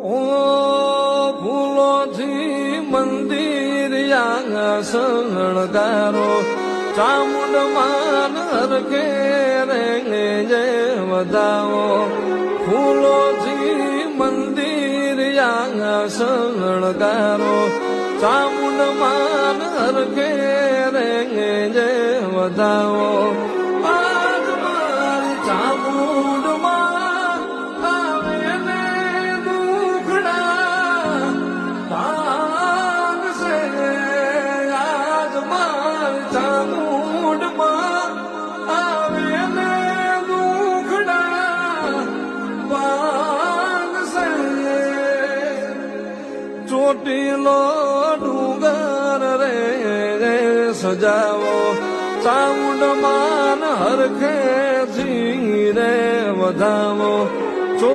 ઓ ફૂલોથી મંદિર શણગારો ચામુંડ માન હરખે રે જય વધાવો ફૂલોથી મંદિર શણગારો ચામુંડ માન હરખે રે જય વધાવો આજ મારી ચામુંડ માં આવે ને દુખડા ભાંગશે આજ મારી ચામુંડ માં આવે ને દુખડા ભાંગશે ચોટીલો ડુંગર રે સજાવો ચામુંડ માન હરખે જી રે વધાવો